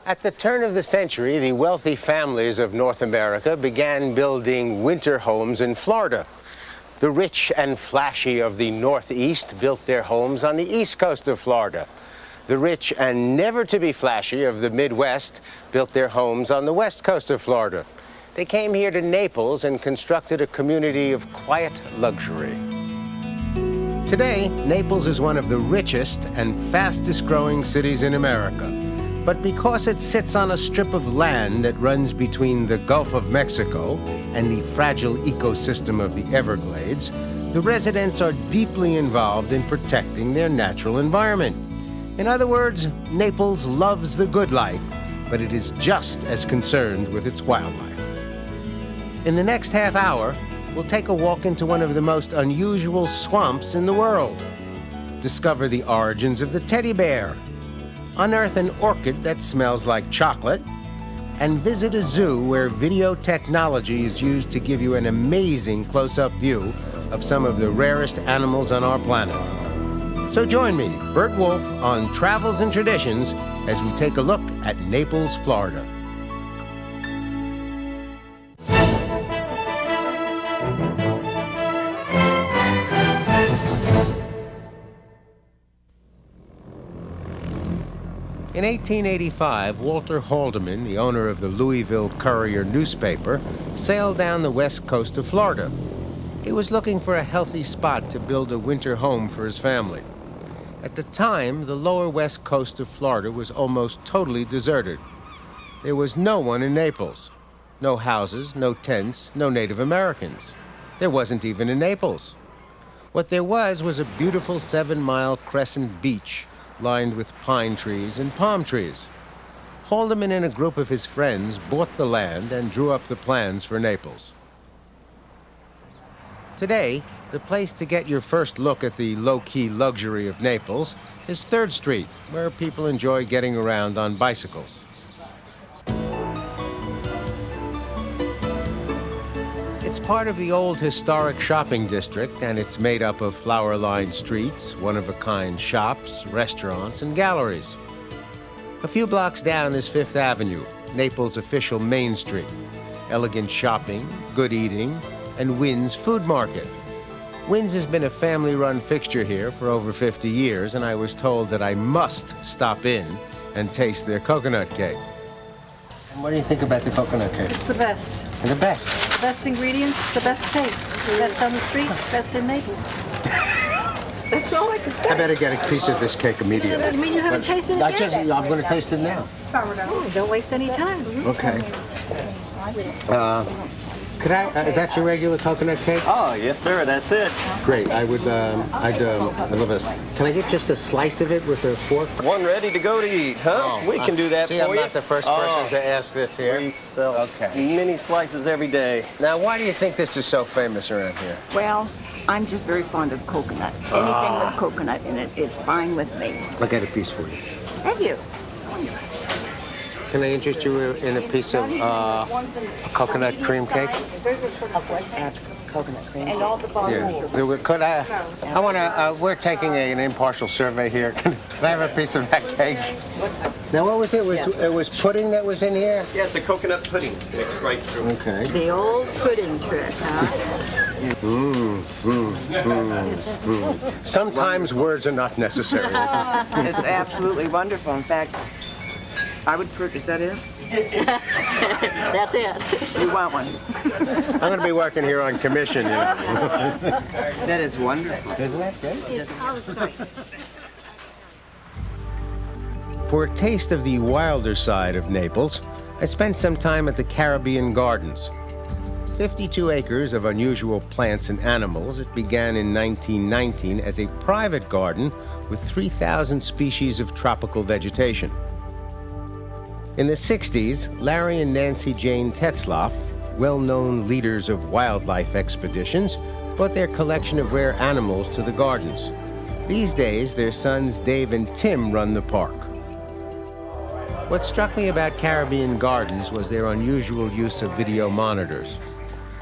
At the turn of the century, the wealthy families of North America began building winter homes in Florida. The rich and flashy of the Northeast built their homes on the east coast of Florida. The rich and never-to-be-flashy of the Midwest built their homes on the west coast of Florida. They came here to Naples and constructed a community of quiet luxury. Today, Naples is one of the richest and fastest-growing cities in America. But because it sits on a strip of land that runs between the Gulf of Mexico and the fragile ecosystem of the Everglades, the residents are deeply involved in protecting their natural environment. In other words, Naples loves the good life, but it is just as concerned with its wildlife. In the next half hour, we'll take a walk into one of the most unusual swamps in the world, discover the origins of the teddy bear, unearth an orchid that smells like chocolate, and visit a zoo where video technology is used to give you an amazing close-up view of some of the rarest animals on our planet. So join me, Burt Wolf, on Travels and Traditions as we take a look at Naples, Florida. In 1885, Walter Haldeman, the owner of the Louisville Courier newspaper, sailed down the west coast of Florida. He was looking for a healthy spot to build a winter home for his family. At the time, the lower west coast of Florida was almost totally deserted. There was no one in Naples. No houses, no tents, no Native Americans. There wasn't even a Naples. What there was a beautiful 7-mile crescent beach lined with pine trees and palm trees. Haldeman and a group of his friends bought the land and drew up the plans for Naples. Today, the place to get your first look at the low-key luxury of Naples is 3rd Street, where people enjoy getting around on bicycles. It's part of the old historic shopping district, and it's made up of flower-lined streets, one-of-a-kind shops, restaurants, and galleries. A few blocks down is 5th Avenue, Naples' official main street. Elegant shopping, good eating, and Wynn's Food Market. Wynn's has been a family-run fixture here for over 50 years, and I was told that I must stop in and taste their coconut cake. What do you think about the coconut cake? It's the best. The best? The best ingredients, the best taste. Best on the street, best in Naples. That's all I can say. I better get a piece of this cake immediately. You mean you haven't tasted it yet? I'm going to taste it now. Oh, don't waste any time. Okay. Could I, that's your regular coconut cake? Oh, yes, sir, that's it. Great, I love this. Can I get just a slice of it with a fork? One ready to go to eat, huh? Oh, we can do that for you. I'm not the first person to ask this here. We sell many slices every day. Now, why do you think this is so famous around here? Well, I'm just very fond of coconut. Anything with coconut in it is fine with me. I'll get a piece for you. Thank you. Can I interest you in a piece of a coconut cream cake? Absolutely. Coconut cream. And all the bars. Yeah. Could I want to, we're taking an impartial survey here. Can I have a piece of that cake? Now, what was it? It was pudding that was in here? Yeah, it's a coconut pudding mixed right through. Okay. The old pudding trick, huh? Sometimes words are not necessary. It's absolutely wonderful. In fact, I would purchase that in. That's it. You want one? I'm going to be working here on commission, you know. That is wonderful. Isn't that great? It's great. For a taste of the wilder side of Naples, I spent some time at the Caribbean Gardens. 52 acres of unusual plants and animals. It began in 1919 as a private garden with 3,000 species of tropical vegetation. In the 60s, Larry and Nancy Jane Tetzlaff, well-known leaders of wildlife expeditions, brought their collection of rare animals to the gardens. These days, their sons Dave and Tim run the park. What struck me about Caribbean Gardens was their unusual use of video monitors.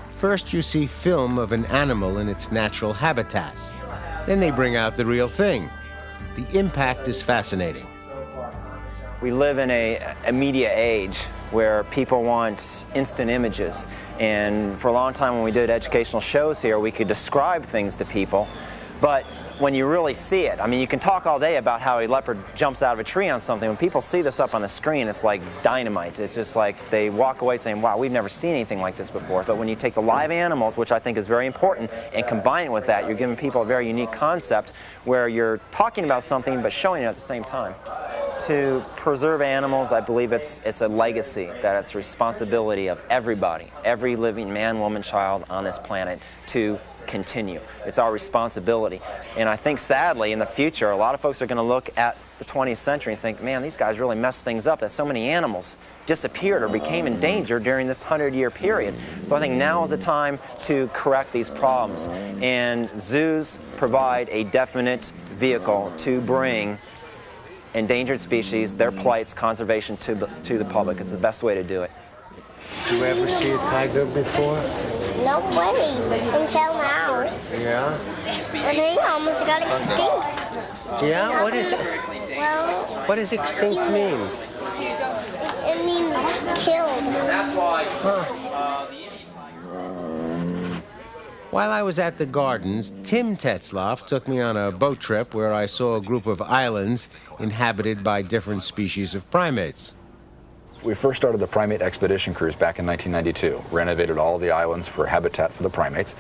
First, you see film of an animal in its natural habitat. Then they bring out the real thing. The impact is fascinating. We live in a media age where people want instant images. And for a long time when we did educational shows here, we could describe things to people. But when you really see it, I mean, you can talk all day about how a leopard jumps out of a tree on something. When people see this up on the screen, it's like dynamite. It's just like they walk away saying, wow, we've never seen anything like this before. But when you take the live animals, which I think is very important, and combine it with that, you're giving people a very unique concept where you're talking about something but showing it at the same time. To preserve animals, I believe it's a legacy, that it's the responsibility of everybody, every living man, woman, child on this planet to continue. It's our responsibility. And I think sadly in the future a lot of folks are going to look at the 20th century and think, man, these guys really messed things up, that so many animals disappeared or became endangered during this 100-year period. So I think now is the time to correct these problems. And zoos provide a definite vehicle to bring endangered species, their plights, conservation to the public. It's the best way to do it. Did you ever see a tiger before? No way, until now. Yeah? And they almost got extinct. Yeah? What is it? Well, What does extinct mean? it means killed. While I was at the gardens, Tim Tetzlaff took me on a boat trip where I saw a group of islands inhabited by different species of primates. We first started the primate expedition cruise back in 1992, renovated all the islands for habitat for the primates,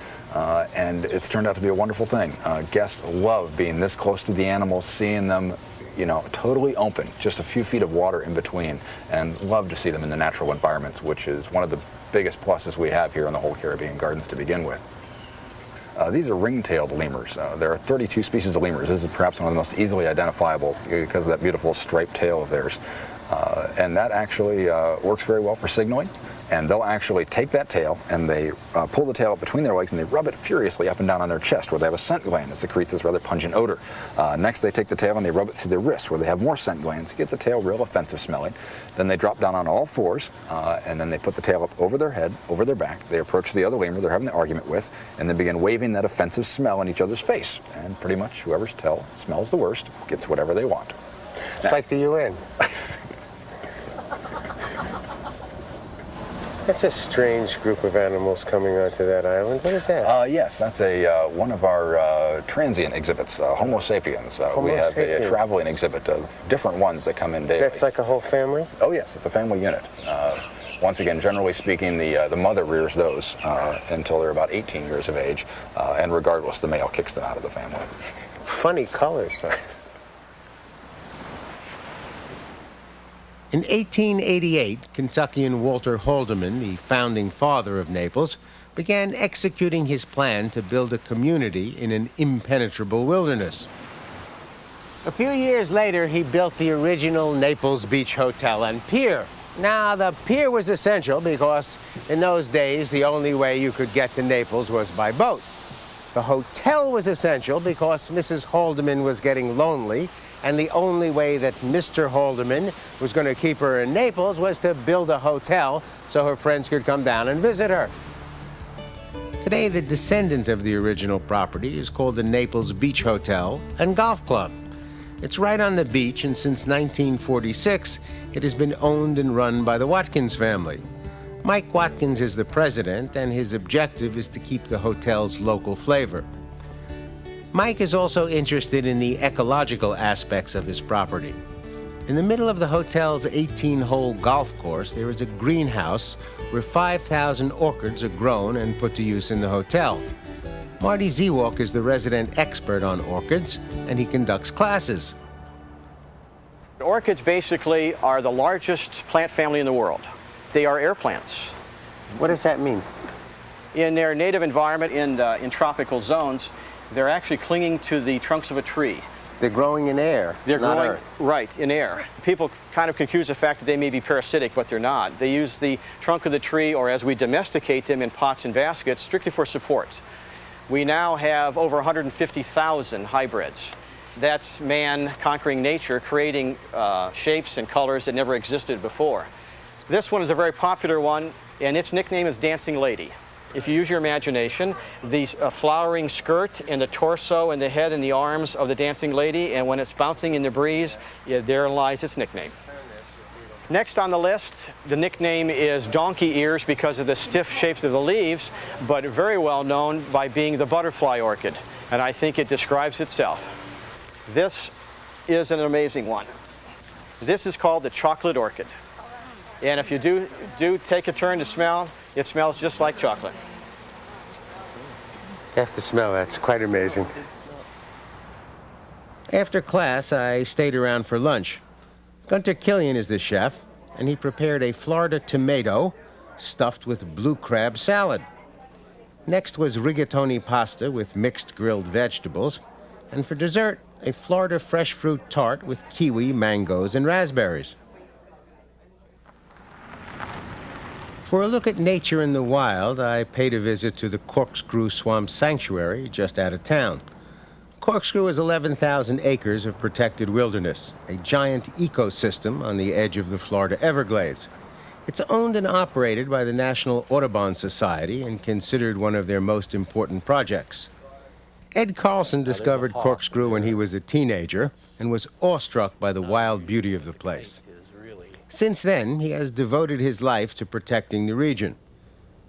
and it's turned out to be a wonderful thing. Guests love being this close to the animals, seeing them, you know, totally open, just a few feet of water in between, and love to see them in the natural environments, which is one of the biggest pluses we have here in the whole Caribbean gardens to begin with. These are ring-tailed lemurs. There are 32 species of lemurs. This is perhaps one of the most easily identifiable because of that beautiful striped tail of theirs. And that actually works very well for signaling. And they'll actually take that tail and they pull the tail up between their legs and they rub it furiously up and down on their chest where they have a scent gland that secretes this rather pungent odor. Next they take the tail and they rub it through their wrists where they have more scent glands to get the tail real offensive smelling. Then they drop down on all fours and then they put the tail up over their head, over their back. They approach the other lemur they're having the argument with and they begin waving that offensive smell in each other's face. And pretty much whoever's tail smells the worst gets whatever they want. It's like the UN. That's a strange group of animals coming onto that island. What is that? Yes, that's one of our transient exhibits, Homo sapiens. We have sapiens. a traveling exhibit of different ones that come in daily. That's like a whole family? Oh yes, it's a family unit. Once again, generally speaking, the mother rears those until they're about 18 years of age, and regardless, the male kicks them out of the family. Funny colors, though. In 1888, Kentuckian Walter Haldeman, the founding father of Naples, began executing his plan to build a community in an impenetrable wilderness. A few years later, he built the original Naples Beach Hotel and Pier. Now, the pier was essential because in those days, the only way you could get to Naples was by boat. The hotel was essential because Mrs. Haldeman was getting lonely, and the only way that Mr. Haldeman was going to keep her in Naples was to build a hotel so her friends could come down and visit her. Today, the descendant of the original property is called the Naples Beach Hotel and Golf Club. It's right on the beach, and since 1946, it has been owned and run by the Watkins family. Mike Watkins is the president, and his objective is to keep the hotel's local flavor. Mike is also interested in the ecological aspects of his property. In the middle of the hotel's 18-hole golf course, there is a greenhouse where 5,000 orchids are grown and put to use in the hotel. Marty Zewalk is the resident expert on orchids, and he conducts classes. Orchids basically are the largest plant family in the world. They are air plants. What does that mean? In their native environment in tropical zones, they're actually clinging to the trunks of a tree. They're growing in air, They're not growing, earth. right, in air. People kind of confuse the fact that they may be parasitic, but they're not. They use the trunk of the tree, or as we domesticate them in pots and baskets, strictly for support. We now have over 150,000 hybrids. That's man conquering nature, creating shapes and colors that never existed before. This one is a very popular one, and its nickname is Dancing Lady. If you use your imagination, the flowering skirt and the torso and the head and the arms of the Dancing Lady, and when it's bouncing in the breeze, there lies its nickname. Next on the list, the nickname is donkey ears because of the stiff shapes of the leaves, but very well known by being the butterfly orchid, and I think it describes itself. This is an amazing one. This is called the chocolate orchid, and if you do take a turn to smell, it smells just like chocolate. You have to smell that. It's quite amazing. After class, I stayed around for lunch. Gunter Killian is the chef, and he prepared a Florida tomato stuffed with blue crab salad. Next was rigatoni pasta with mixed grilled vegetables, and for dessert, a Florida fresh fruit tart with kiwi, mangoes, and raspberries. For a look at nature in the wild, I paid a visit to the Corkscrew Swamp Sanctuary just out of town. Corkscrew is 11,000 acres of protected wilderness, a giant ecosystem on the edge of the Florida Everglades. It's owned and operated by the National Audubon Society and considered one of their most important projects. Ed Carlson discovered Corkscrew when he was a teenager and was awestruck by the wild beauty of the place. Since then, he has devoted his life to protecting the region.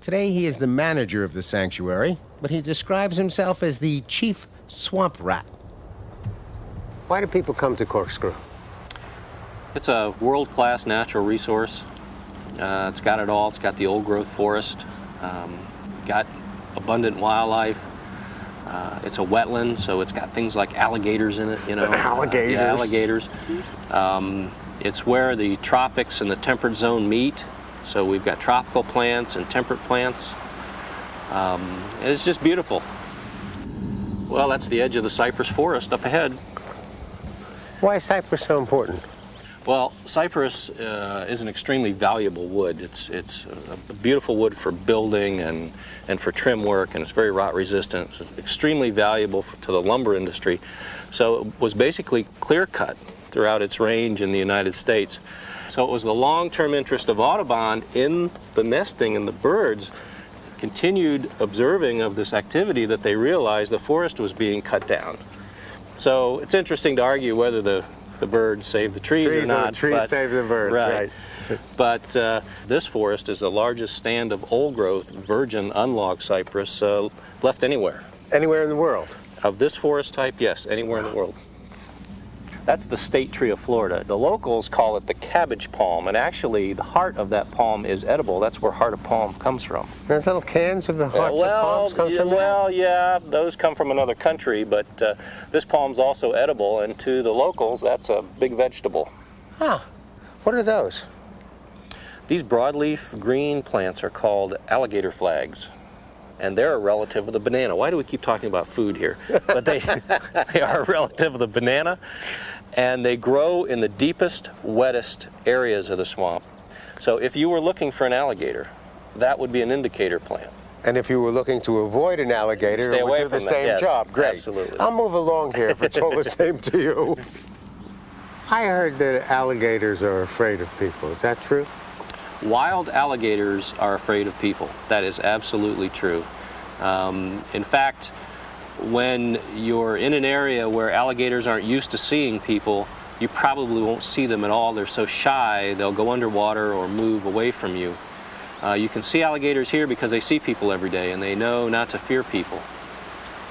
Today, he is the manager of the sanctuary, but he describes himself as the chief swamp rat. Why do people come to Corkscrew? It's a world-class natural resource. It's got it all. It's got the old-growth forest, got abundant wildlife. It's a wetland, so it's got things like alligators in it, you know. Alligators? Yeah, alligators. It's where the tropics and the temperate zone meet. So we've got tropical plants and temperate plants. And it's just beautiful. Well, that's the edge of the cypress forest up ahead. Why is cypress so important? Well, cypress is an extremely valuable wood. It's a beautiful wood for building and for trim work, and it's very rot resistant. It's extremely valuable to the lumber industry. So it was basically clear-cut throughout its range in the United States. So it was the long-term interest of Audubon in the nesting and the birds, continued observing of this activity, that they realized the forest was being cut down. So it's interesting to argue whether the birds save the trees or not. The trees save the birds, right. But this forest is the largest stand of old-growth, virgin, unlogged cypress left anywhere. Anywhere in the world? Of this forest type, yes, anywhere in the world. That's the state tree of Florida. The locals call it the cabbage palm, and actually the heart of that palm is edible. That's where heart of palm comes from. There's little cans of the hearts of palms come from there? Well, yeah, those come from another country, but this palm's also edible, and to the locals, that's a big vegetable. Huh. What are those? These broadleaf green plants are called alligator flags, and they're a relative of the banana. Why do we keep talking about food here? But they are a relative of the banana, and they grow in the deepest, wettest areas of the swamp. So if you were looking for an alligator, that would be an indicator plant. And if you were looking to avoid an alligator, it would do the same job. Great. Absolutely. I'll move along here if it's all the same to you. I heard that alligators are afraid of people. Is that true? Wild alligators are afraid of people. That is absolutely true. In fact, when you're in an area where alligators aren't used to seeing people, you probably won't see them at all. They're so shy, they'll go underwater or move away from you. You can see alligators here because they see people every day and they know not to fear people.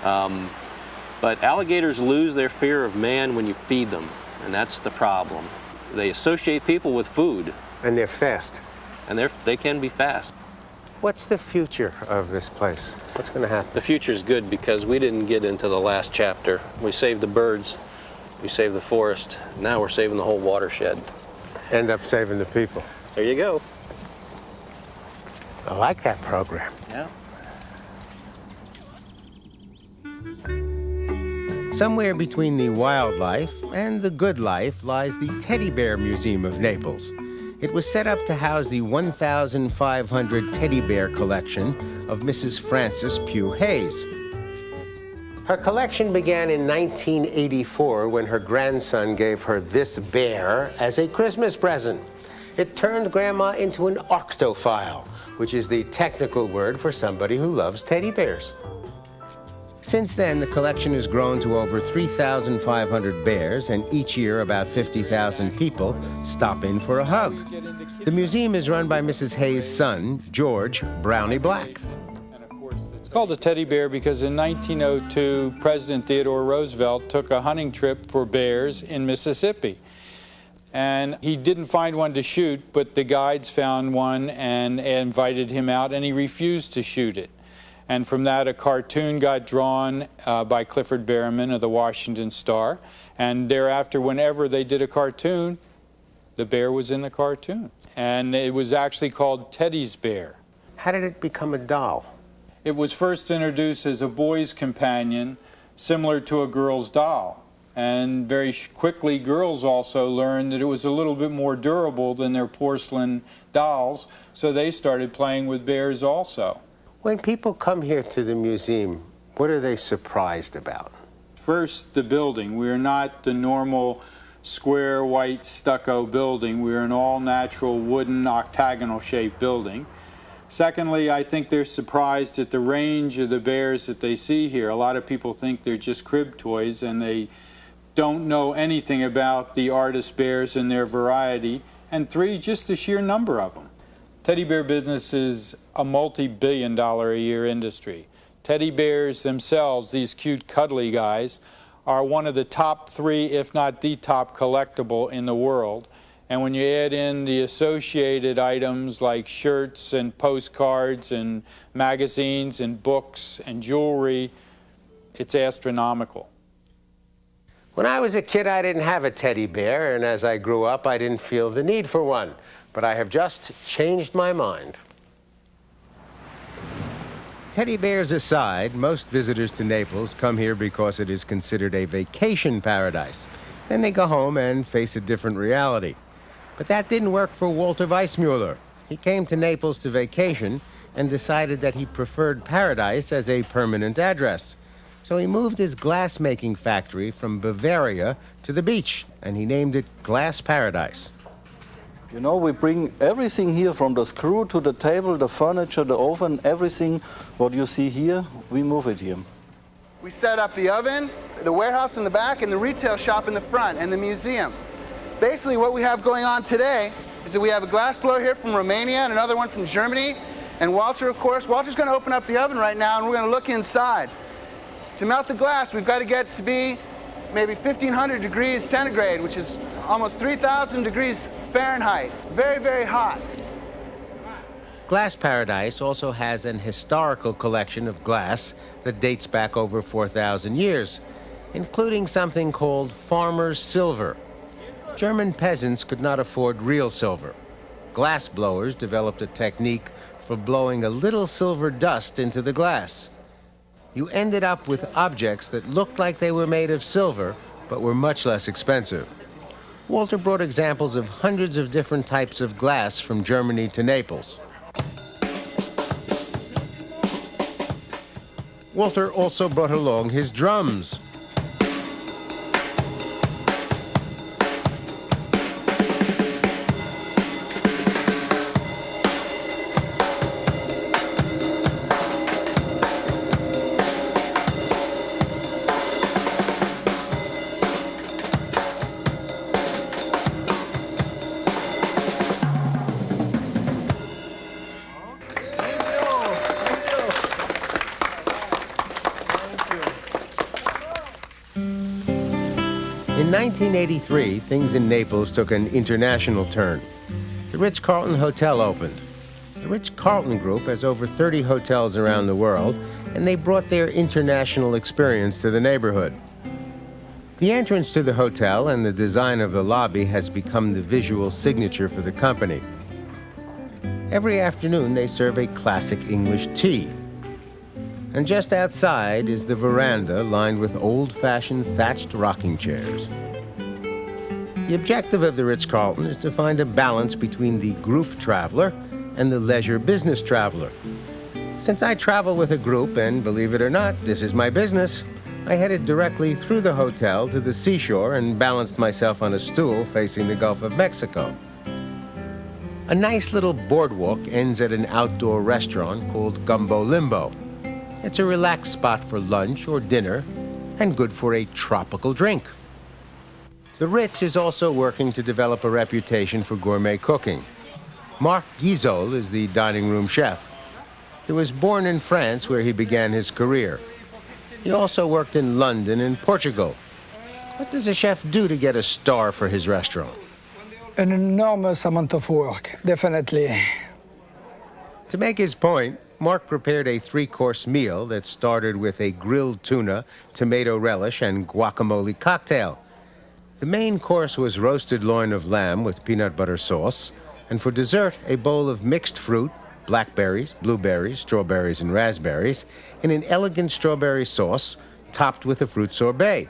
But alligators lose their fear of man when you feed them, and that's the problem. They associate people with food. And they're fast. And they can be fast. What's the future of this place? What's going to happen? The future's good because we didn't get into the last chapter. We saved the birds, we saved the forest, now we're saving the whole watershed. End up saving the people. There you go. I like that program. Yeah. Somewhere between the wildlife and the good life lies the Teddy Bear Museum of Naples. It was set up to house the 1,500 teddy bear collection of Mrs. Frances Pugh Hayes. Her collection began in 1984 when her grandson gave her this bear as a Christmas present. It turned Grandma into an arctophile, which is the technical word for somebody who loves teddy bears. Since then, the collection has grown to over 3,500 bears, and each year about 50,000 people stop in for a hug. The museum is run by Mrs. Hayes' son, George Brownie Black. It's called a teddy bear because in 1902, President Theodore Roosevelt took a hunting trip for bears in Mississippi. And he didn't find one to shoot, but the guides found one and invited him out, and he refused to shoot it. And from that, a cartoon got drawn by Clifford Berryman of the Washington Star. And thereafter, whenever they did a cartoon, the bear was in the cartoon. And it was actually called Teddy's Bear. How did it become a doll? It was first introduced as a boy's companion, similar to a girl's doll. And very quickly, girls also learned that it was a little bit more durable than their porcelain dolls, so they started playing with bears also. When people come here to the museum, what are they surprised about? First, the building. We are not the normal square white stucco building. We are an all-natural wooden octagonal-shaped building. Secondly, I think they're surprised at the range of the bears that they see here. A lot of people think they're just crib toys, and they don't know anything about the artist bears and their variety. And three, just the sheer number of them. Teddy bear business is a multi-billion-dollar-a-year industry. Teddy bears themselves, these cute cuddly guys, are one of the top three, if not the top collectible in the world. And when you add in the associated items like shirts and postcards and magazines and books and jewelry, it's astronomical. When I was a kid, I didn't have a teddy bear, and as I grew up, I didn't feel the need for one. But I have just changed my mind. Teddy bears aside, most visitors to Naples come here because it is considered a vacation paradise. Then they go home and face a different reality. But that didn't work for Walter Weissmuller. He came to Naples to vacation and decided that he preferred paradise as a permanent address. So he moved his glass-making factory from Bavaria to the beach, and he named it Glass Paradise. You know, we bring everything here from the screw to the table, the furniture, the oven, everything what you see here, we move it here. We set up the oven, the warehouse in the back, and the retail shop in the front, and the museum. Basically what we have going on today is that we have a glass blower here from Romania and another one from Germany. And Walter, of course, Walter's going to open up the oven right now, and we're going to look inside. To melt the glass, we've got to get to be maybe 1,500 degrees centigrade, which is almost 3,000 degrees Fahrenheit. It's very, very hot. Glass Paradise also has an historical collection of glass that dates back over 4,000 years, including something called farmer's silver. German peasants could not afford real silver. Glass blowers developed a technique for blowing a little silver dust into the glass. You ended up with objects that looked like they were made of silver, but were much less expensive. Walter brought examples of hundreds of different types of glass from Germany to Naples. Walter also brought along his drums. In 1983, things in Naples took an international turn. The Ritz-Carlton Hotel opened. The Ritz-Carlton Group has over 30 hotels around the world, and they brought their international experience to the neighborhood. The entrance to the hotel and the design of the lobby has become the visual signature for the company. Every afternoon, they serve a classic English tea. And just outside is the veranda lined with old-fashioned thatched rocking chairs. The objective of the Ritz-Carlton is to find a balance between the group traveler and the leisure business traveler. Since I travel with a group, and believe it or not, this is my business, I headed directly through the hotel to the seashore and balanced myself on a stool facing the Gulf of Mexico. A nice little boardwalk ends at an outdoor restaurant called Gumbo Limbo. It's a relaxed spot for lunch or dinner, and good for a tropical drink. The Ritz is also working to develop a reputation for gourmet cooking. Marc Guizot is the dining room chef. He was born in France, where he began his career. He also worked in London and Portugal. What does a chef do to get a star for his restaurant? An enormous amount of work, definitely. To make his point, Marc prepared a three-course meal that started with a grilled tuna, tomato relish, and guacamole cocktail. The main course was roasted loin of lamb with peanut butter sauce, and for dessert, a bowl of mixed fruit, blackberries, blueberries, strawberries, and raspberries, in an elegant strawberry sauce, topped with a fruit sorbet.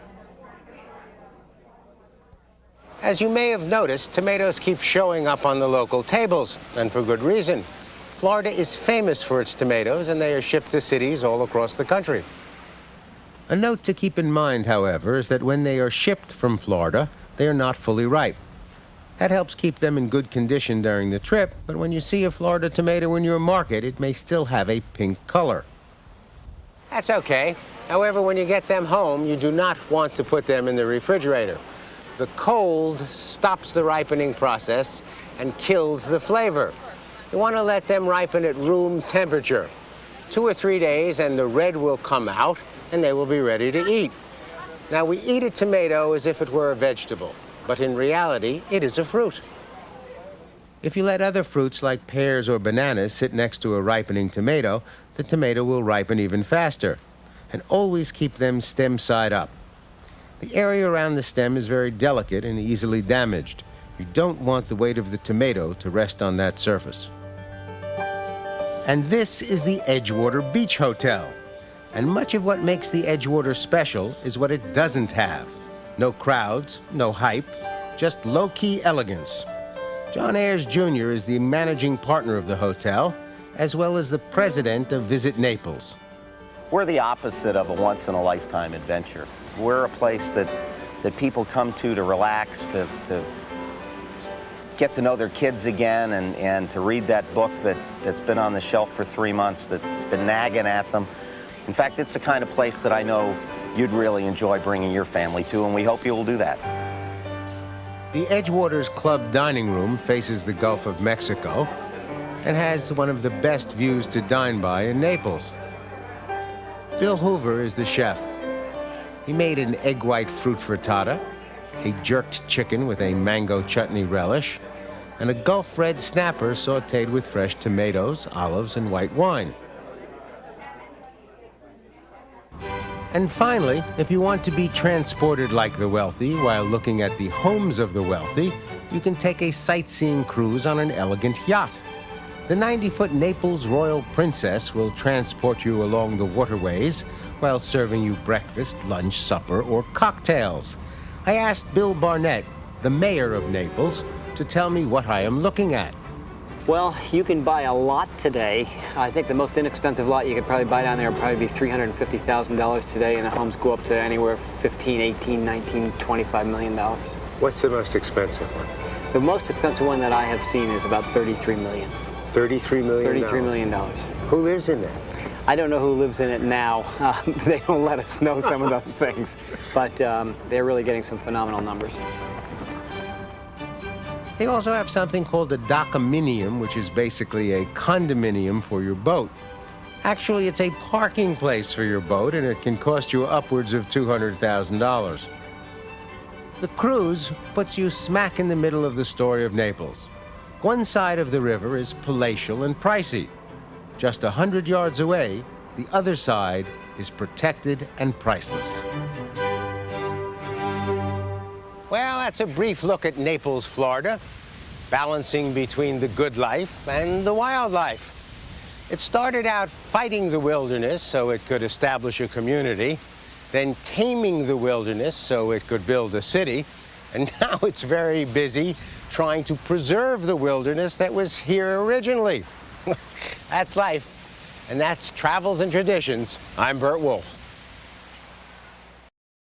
As you may have noticed, tomatoes keep showing up on the local tables, and for good reason. Florida is famous for its tomatoes, and they are shipped to cities all across the country. A note to keep in mind, however, is that when they are shipped from Florida, they are not fully ripe. That helps keep them in good condition during the trip, but when you see a Florida tomato in your market, it may still have a pink color. That's okay. However, when you get them home, you do not want to put them in the refrigerator. The cold stops the ripening process and kills the flavor. You want to let them ripen at room temperature. 2 or 3 days and the red will come out and they will be ready to eat. Now, we eat a tomato as if it were a vegetable, but in reality, it is a fruit. If you let other fruits like pears or bananas sit next to a ripening tomato, the tomato will ripen even faster. And always keep them stem side up. The area around the stem is very delicate and easily damaged. You don't want the weight of the tomato to rest on that surface. And this is the Edgewater Beach Hotel. And much of what makes the Edgewater special is what it doesn't have. No crowds, no hype, just low-key elegance. John Ayers Jr. is the managing partner of the hotel, as well as the president of Visit Naples. We're the opposite of a once-in-a-lifetime adventure. We're a place that people come to relax, to get to know their kids again, and to read that book that's been on the shelf for 3 months, that's been nagging at them. In fact, it's the kind of place that I know you'd really enjoy bringing your family to, and we hope you will do that. The Edgewater's Club dining room faces the Gulf of Mexico and has one of the best views to dine by in Naples. Bill Hoover is the chef. He made an egg white fruit frittata, a jerked chicken with a mango chutney relish, and a Gulf red snapper sautéed with fresh tomatoes, olives, and white wine. And finally, if you want to be transported like the wealthy while looking at the homes of the wealthy, you can take a sightseeing cruise on an elegant yacht. The 90-foot Naples Royal Princess will transport you along the waterways while serving you breakfast, lunch, supper, or cocktails. I asked Bill Barnett, the mayor of Naples, to tell me what I am looking at. Well, you can buy a lot today. I think the most inexpensive lot you could probably buy down there would probably be $350,000 today, and the homes go up to anywhere 15, 18, 19, $25 million. What's the most expensive one? The most expensive one that I have seen is about $33 million. $33 million? $33 million. Who lives in there? I don't know who lives in it now. They don't let us know some of those things, but they're really getting some phenomenal numbers. They also have something called a dockaminium, which is basically a condominium for your boat. Actually, it's a parking place for your boat, and it can cost you upwards of $200,000. The cruise puts you smack in the middle of the story of Naples. One side of the river is palatial and pricey. Just 100 yards away, the other side is protected and priceless. Well, that's a brief look at Naples, Florida, balancing between the good life and the wildlife. It started out fighting the wilderness so it could establish a community, then taming the wilderness so it could build a city, and now it's very busy trying to preserve the wilderness that was here originally. That's life, and that's Travels and Traditions. I'm Burt Wolf.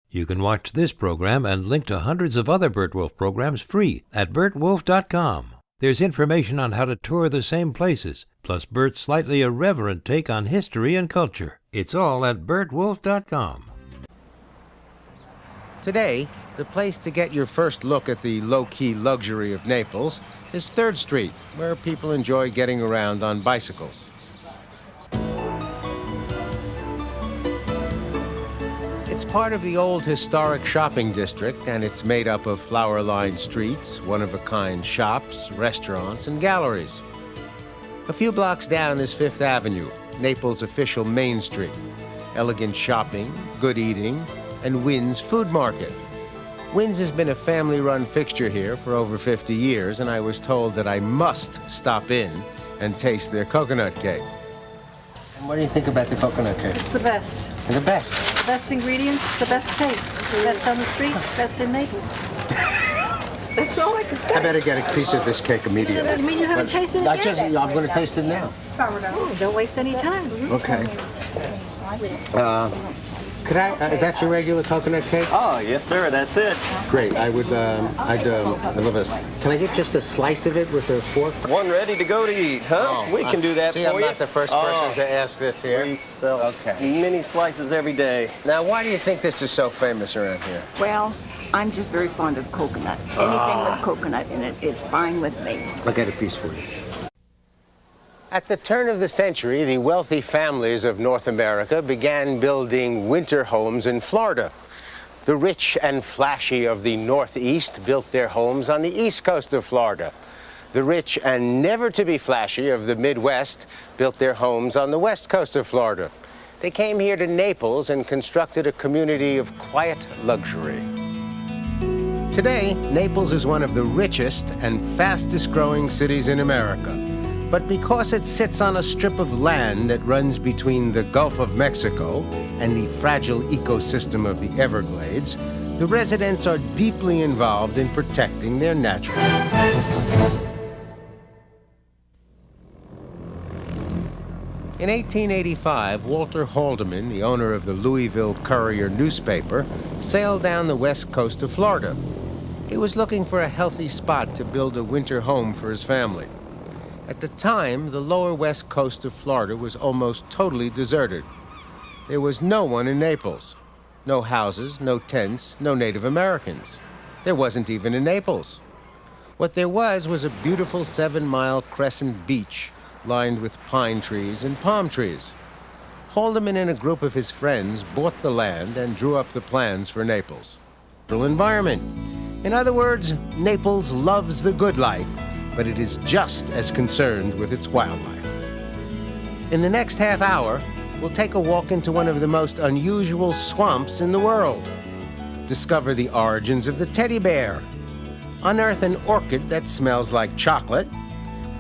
You can watch this program and link to hundreds of other Burt Wolf programs free at burtwolf.com. There's information on how to tour the same places, plus Burt's slightly irreverent take on history and culture. It's all at BURTWOLF.com. Today, the place to get your first look at the low-key luxury of Naples is 3rd Street, where people enjoy getting around on bicycles. It's part of the old historic shopping district, and it's made up of flower-lined streets, one-of-a-kind shops, restaurants, and galleries. A few blocks down is 5th Avenue, Naples' official main street. Elegant shopping, good eating, and Wynn's Food Market. Wynn's has been a family-run fixture here for over 50 years, and I was told that I must stop in and taste their coconut cake. And what do you think about the coconut cake? It's the best. The best? The best ingredients, the best taste. Best on the street, best in Naples. That's all I can say. I better get a piece of this cake immediately. You mean you haven't tasted it yet? I'm going to taste it now. Oh, don't waste any time. Okay. Could I, that's your regular coconut cake? Oh, yes, sir, that's it. Great, I love this. Can I get just a slice of it with a fork? One ready to go to eat, huh? Oh, we can do that see, for I'm you. not the first person to ask this here. We sell many slices every day. Now, why do you think this is so famous around here? Well, I'm just very fond of coconut. Anything with coconut in it, it's fine with me. I'll get a piece for you. At the turn of the century, the wealthy families of North America began building winter homes in Florida. The rich and flashy of the Northeast built their homes on the east coast of Florida. The rich and never-to-be-flashy of the Midwest built their homes on the west coast of Florida. They came here to Naples and constructed a community of quiet luxury. Today, Naples is one of the richest and fastest-growing cities in America. But because it sits on a strip of land that runs between the Gulf of Mexico and the fragile ecosystem of the Everglades, the residents are deeply involved in protecting their natural. In 1885, Walter Haldeman, the owner of the Louisville Courier newspaper, sailed down the west coast of Florida. He was looking for a healthy spot to build a winter home for his family. At the time, the lower west coast of Florida was almost totally deserted. There was no one in Naples. No houses, no tents, no Native Americans. There wasn't even a Naples. What there was a beautiful 7-mile crescent beach lined with pine trees and palm trees. Haldeman and a group of his friends bought the land and drew up the plans for Naples. Environment. In other words, Naples loves the good life, but it is just as concerned with its wildlife. In the next half hour, we'll take a walk into one of the most unusual swamps in the world. Discover the origins of the teddy bear. Unearth an orchid that smells like chocolate.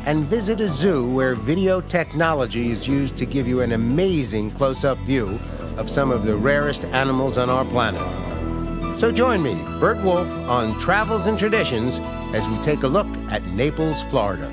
And visit a zoo where video technology is used to give you an amazing close-up view of some of the rarest animals on our planet. So join me, Burt Wolf, on Travels and Traditions as we take a look at Naples, Florida.